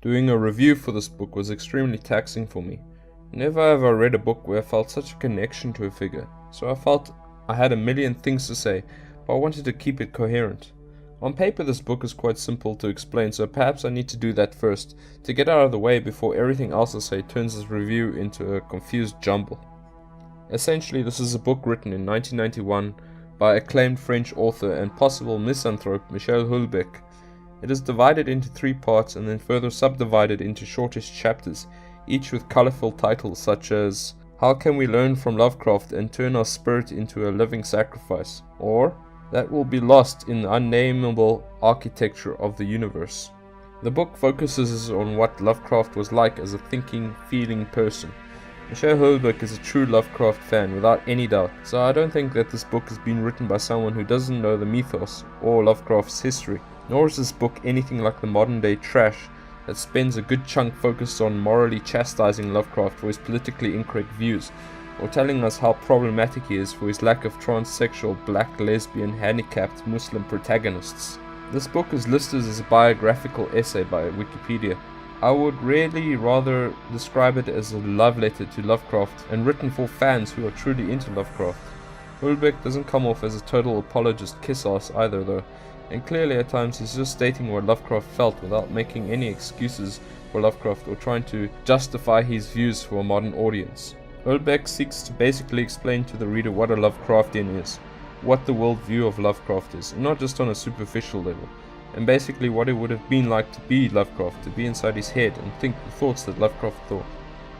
Doing a review for this book was extremely taxing for me. Never have I read a book where I felt such a connection to a figure, so I felt I had a million things to say, but I wanted to keep it coherent. On paper this book is quite simple to explain, so perhaps I need to do that first, to get out of the way before everything else I say turns this review into a confused jumble. Essentially, this is a book written in 1991 by acclaimed French author and possible misanthrope Michel Houellebecq. It is divided into 3 parts and then further subdivided into shortish chapters, each with colourful titles such as How Can We Learn from Lovecraft and Turn Our Spirit into a Living Sacrifice? Or That Will Be Lost in the Unnameable Architecture of the Universe. The book focuses on what Lovecraft was like as a thinking, feeling person. Michel Houellebecq is a true Lovecraft fan without any doubt, so I don't think that this book has been written by someone who doesn't know the mythos or Lovecraft's history. Nor is this book anything like the modern day trash that spends a good chunk focused on morally chastising Lovecraft for his politically incorrect views, or telling us how problematic he is for his lack of transsexual, black, lesbian, handicapped Muslim protagonists. This book is listed as a biographical essay by Wikipedia. I would really rather describe it as a love letter to Lovecraft and written for fans who are truly into Lovecraft. Houellebecq doesn't come off as a total apologist kiss-ass either though, and clearly at times he's just stating what Lovecraft felt without making any excuses for Lovecraft or trying to justify his views for a modern audience. Houellebecq seeks to basically explain to the reader what a Lovecraftian is, what the worldview of Lovecraft is, and not just on a superficial level, and basically what it would have been like to be Lovecraft, to be inside his head and think the thoughts that Lovecraft thought.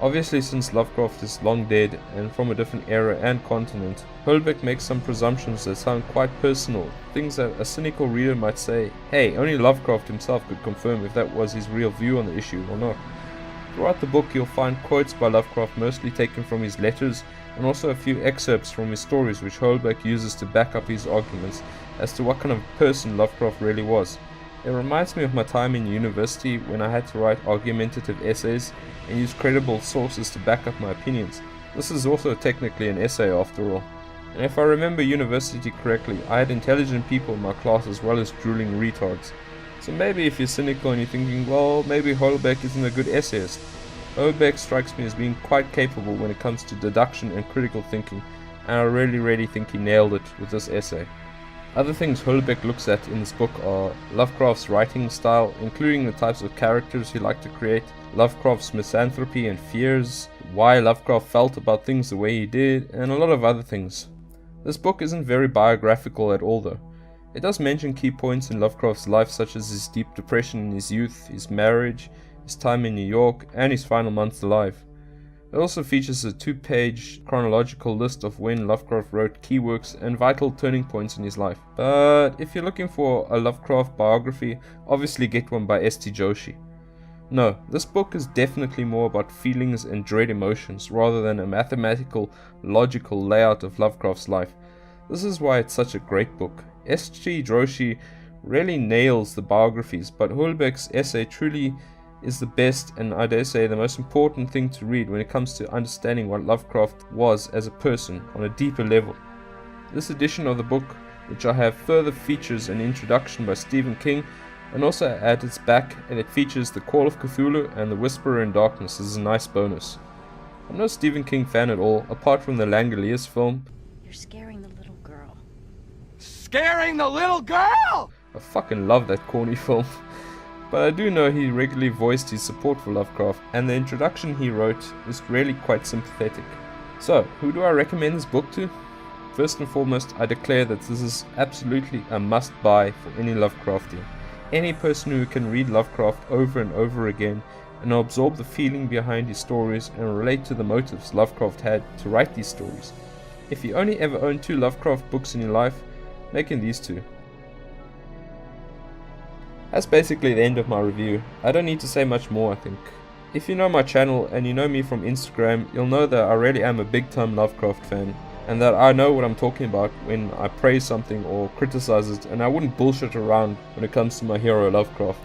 Obviously, since Lovecraft is long dead and from a different era and continent, Houellebecq makes some presumptions that sound quite personal, things that a cynical reader might say, hey, only Lovecraft himself could confirm if that was his real view on the issue or not. Throughout the book you'll find quotes by Lovecraft mostly taken from his letters, and also a few excerpts from his stories which Houellebecq uses to back up his arguments as to what kind of person Lovecraft really was. It reminds me of my time in university when I had to write argumentative essays and use credible sources to back up my opinions. This is also technically an essay after all. And if I remember university correctly, I had intelligent people in my class as well as drooling retards. So maybe if you're cynical and you're thinking, well, maybe Houellebecq isn't a good essayist. Houellebecq strikes me as being quite capable when it comes to deduction and critical thinking, and I really think he nailed it with this essay. Other things Houellebecq looks at in this book are Lovecraft's writing style, including the types of characters he liked to create, Lovecraft's misanthropy and fears, why Lovecraft felt about things the way he did, and a lot of other things. This book isn't very biographical at all though. It does mention key points in Lovecraft's life such as his deep depression in his youth, his marriage, his time in New York, and his final months alive. It also features a 2-page chronological list of when Lovecraft wrote key works and vital turning points in his life. But if you're looking for a Lovecraft biography, obviously get one by S.T. Joshi. No, this book is definitely more about feelings and dread emotions rather than a mathematical, logical layout of Lovecraft's life. This is why it's such a great book. S.T. Joshi really nails the biographies, but Houellebecq's essay truly is the best and I dare say the most important thing to read when it comes to understanding what Lovecraft was as a person on a deeper level. This edition of the book, which I have further, features an introduction by Stephen King, and also at its back and it features The Call of Cthulhu and The Whisperer in Darkness as a nice bonus. I'm no Stephen King fan at all, apart from the Langoliers film. You're scaring the little girl. Scaring the little girl! I fucking love that corny film. But I do know he regularly voiced his support for Lovecraft, and the introduction he wrote was really quite sympathetic. So, who do I recommend this book to? First and foremost, I declare that this is absolutely a must-buy for any Lovecraftian. Any person who can read Lovecraft over and over again and absorb the feeling behind his stories and relate to the motives Lovecraft had to write these stories. If you only ever own 2 Lovecraft books in your life, make it these 2. That's basically the end of my review. I don't need to say much more, I think. If you know my channel and you know me from Instagram, you'll know that I really am a big time Lovecraft fan, and that I know what I'm talking about when I praise something or criticize it, and I wouldn't bullshit around when it comes to my hero Lovecraft.